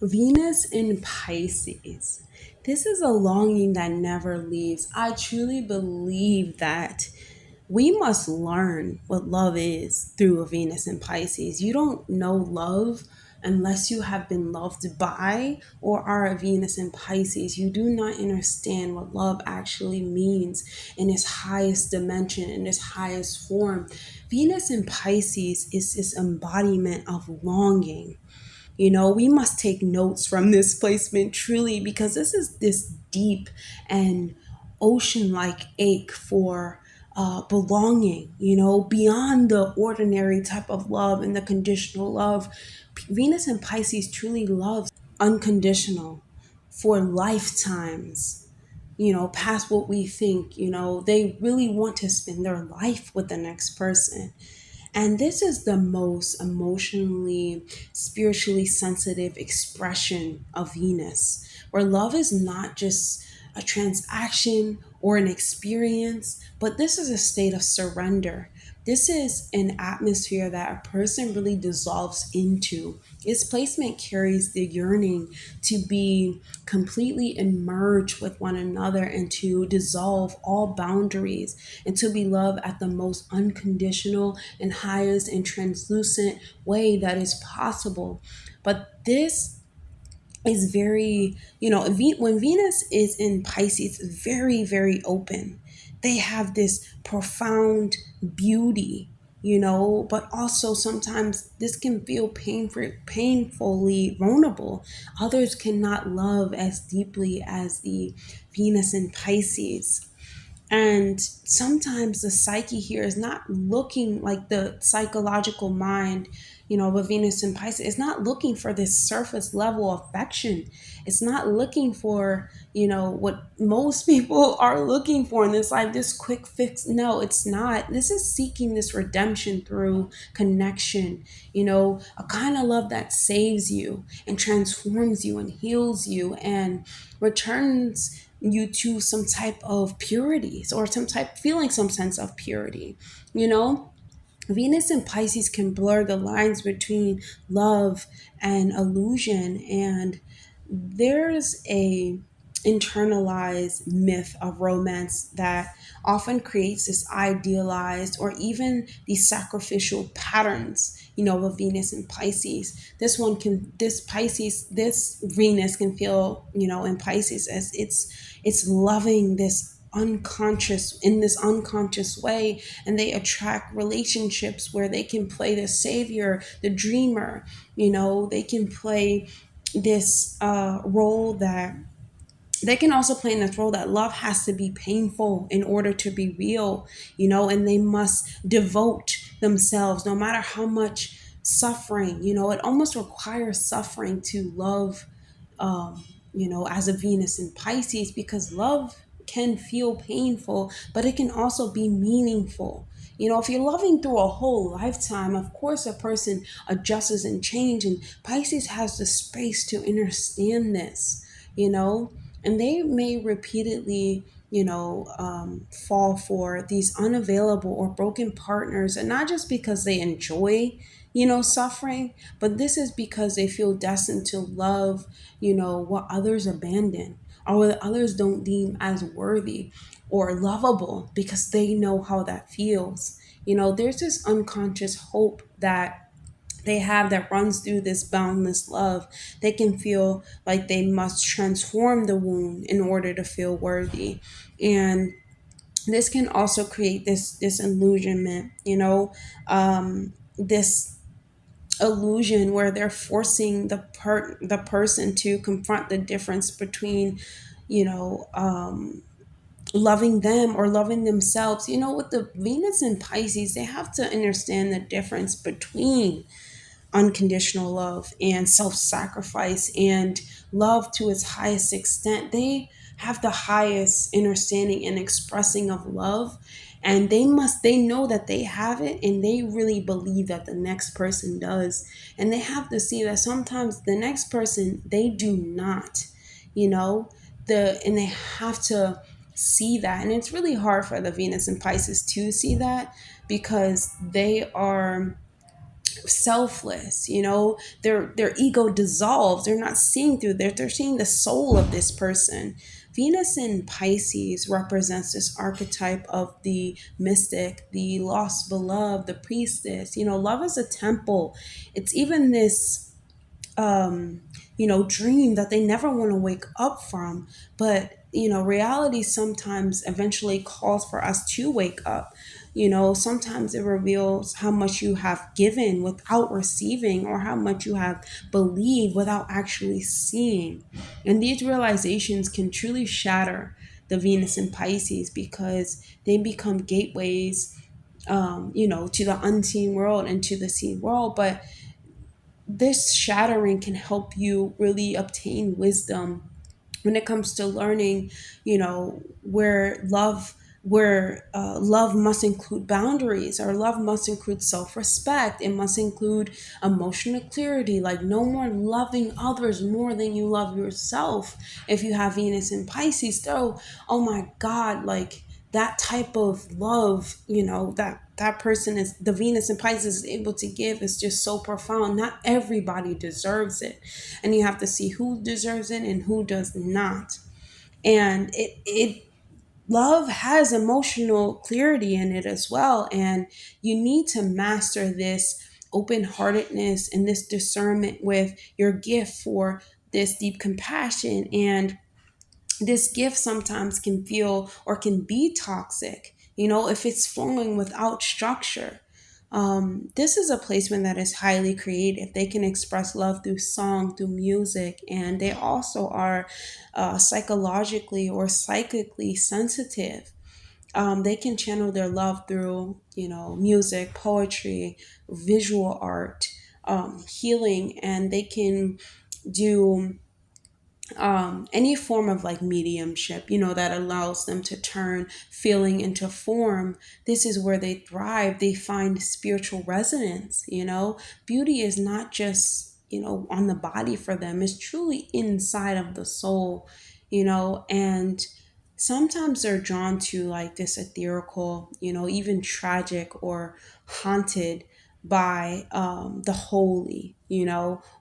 Venus in Pisces. This is a longing that never leaves. I truly believe that we must learn what love is through a Venus in Pisces. You don't know love unless you have been loved by or are a Venus in Pisces. You do not understand what love actually means in its highest dimension, in its highest form. Venus in Pisces is this embodiment of longing. We must take notes from this placement truly, because this is this deep and ocean like ache for belonging, beyond the ordinary type of love and the conditional love. Venus and Pisces truly loves unconditional for lifetimes, past what we think. They really want to spend their life with the next person. And this is the most emotionally, spiritually sensitive expression of Venus, where love is not just a transaction or an experience, but this is a state of surrender. This is an atmosphere that a person really dissolves into. Its placement carries the yearning to be completely emerged with one another and to dissolve all boundaries and to be loved at the most unconditional and highest and translucent way that is possible. But this is very, when Venus is in Pisces, very, very open. They have this profound beauty, but also sometimes this can feel painfully vulnerable. Others cannot love as deeply as the Venus in Pisces. And sometimes the psyche here is not looking like the psychological mind, of Venus and Pisces. It's not looking for this surface level affection. It's not looking for, what most people are looking for in this life, this quick fix. No, it's not. This is seeking this redemption through connection, a kind of love that saves you and transforms you and heals you and returns you to some type of purity or some type feeling some sense of purity. you know Venus and Pisces can blur the lines between love and illusion, and there's a internalized myth of romance that often creates this idealized or even these sacrificial patterns, of Venus and Pisces. This Venus can feel, in Pisces as it's loving this unconscious way, and they attract relationships where they can play the savior, the dreamer. They can play this role that they can also play in this role that love has to be painful in order to be real, and they must devote themselves no matter how much suffering. It almost requires suffering to love, as a Venus in Pisces, because love can feel painful, but it can also be meaningful. If you're loving through a whole lifetime, of course, a person adjusts and changes, and Pisces has the space to understand this, and they may repeatedly, fall for these unavailable or broken partners, and not just because they enjoy, suffering, but this is because they feel destined to love, what others abandon or what others don't deem as worthy or lovable, because they know how that feels. There's this unconscious hope that they have that runs through this boundless love. They can feel like they must transform the wound in order to feel worthy. And this can also create this disillusionment, this illusion where they're forcing the person to confront the difference between, you know, loving them or loving themselves. With the Venus and Pisces, they have to understand the difference between unconditional love and self-sacrifice and love to its highest extent. They have the highest understanding and expressing of love, and they know that they have it, and they really believe that the next person does. And they have to see that sometimes the next person, they do not, you know and they have to see that. And it's really hard for the Venus and Pisces to see that, because they are selfless, their ego dissolves. They're not seeing through, they're seeing the soul of this person. Venus in Pisces represents this archetype of the mystic, the lost beloved, the priestess. Love is a temple. It's even this dream that they never want to wake up from. But, reality sometimes eventually calls for us to wake up. Sometimes it reveals how much you have given without receiving, or how much you have believed without actually seeing. And these realizations can truly shatter the Venus in Pisces, because they become gateways, to the unseen world and to the seen world. But this shattering can help you really obtain wisdom when it comes to learning, where love must include boundaries, or love must include self-respect. It must include emotional clarity, like no more loving others more than you love yourself. If you have Venus in Pisces, though, oh my God, like that type of love, that person is, the Venus in Pisces is able to give, is just so profound. Not everybody deserves it, and you have to see who deserves it and who does not. And it love has emotional clarity in it as well, and you need to master this open-heartedness and this discernment with your gift for this deep compassion. And this gift sometimes can feel or can be toxic, if it's flowing without structure. This is a placement that is highly creative. They can express love through song, through music, and they also are psychologically or psychically sensitive. They can channel their love through, music, poetry, visual art, healing, and they can do any form of like mediumship, that allows them to turn feeling into form. This is where they thrive. They find spiritual resonance. Beauty is not just, on the body for them, it's truly inside of the soul. And sometimes they're drawn to like this ethereal, even tragic or haunted by the holy,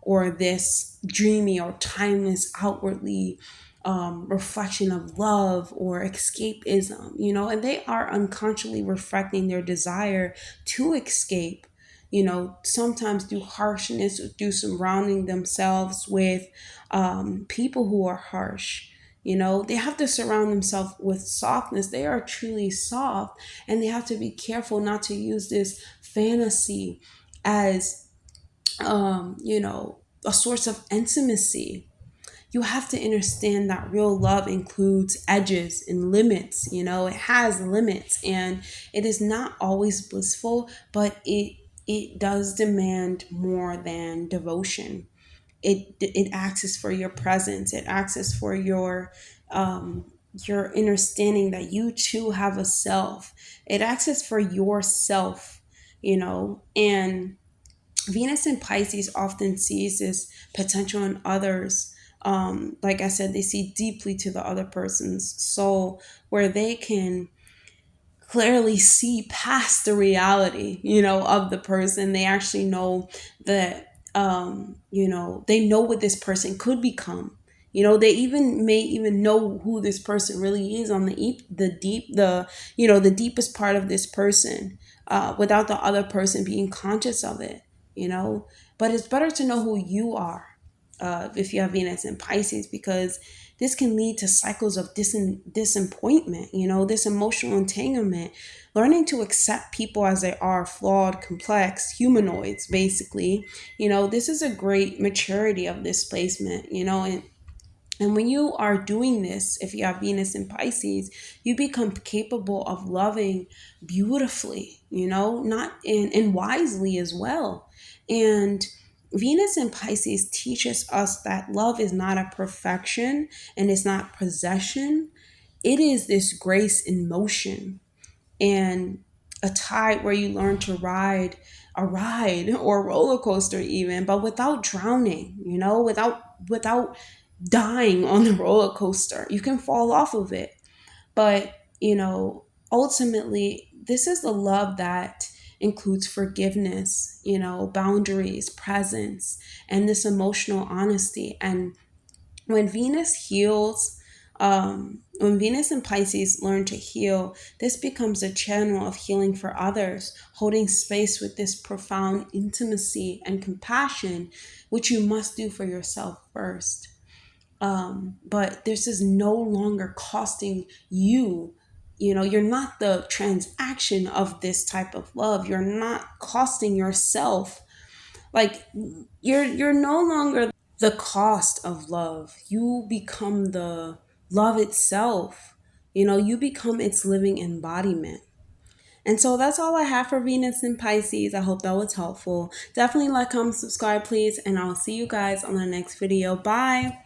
or this dreamy or timeless outwardly reflection of love or escapism, and they are unconsciously reflecting their desire to escape, sometimes through harshness, or through surrounding themselves with people who are harsh. They have to surround themselves with softness. They are truly soft, and they have to be careful not to use this fantasy as, a source of intimacy. You have to understand that real love includes edges and limits. It has limits, and it is not always blissful, but it does demand more than devotion. It asks for your presence. It asks for your understanding that you too have a self. It asks for yourself, and Venus in Pisces often sees this potential in others. Like I said, they see deeply to the other person's soul, where they can clearly see past the reality, of the person. They actually know that, they know what this person could become. They even may even know who this person really is on the deepest part of this person, without the other person being conscious of it. You know, but it's better to know who you are, if you have Venus in Pisces, because this can lead to cycles of disappointment, this emotional entanglement. Learning to accept people as they are, flawed, complex, humanoids, basically. This is a great maturity of this placement, and when you are doing this, if you have Venus in Pisces, you become capable of loving beautifully, not and wisely as well. And Venus in Pisces teaches us that love is not a perfection and it's not possession. It is this grace in motion, and a tide where you learn to ride a ride or a roller coaster even, but without drowning, without dying on the roller coaster. You can fall off of it, but ultimately this is the love that includes forgiveness, boundaries, presence, and this emotional honesty. And when Venus heals, when Venus and Pisces learn to heal, this becomes a channel of healing for others, holding space with this profound intimacy and compassion, which you must do for yourself first. But this is no longer costing you. You're not the transaction of this type of love. You're not costing yourself. Like you're no longer the cost of love. You become the love itself. You become its living embodiment. And so that's all I have for Venus and Pisces. I hope that was helpful. Definitely like, comment, subscribe, please, and I'll see you guys on the next video. Bye.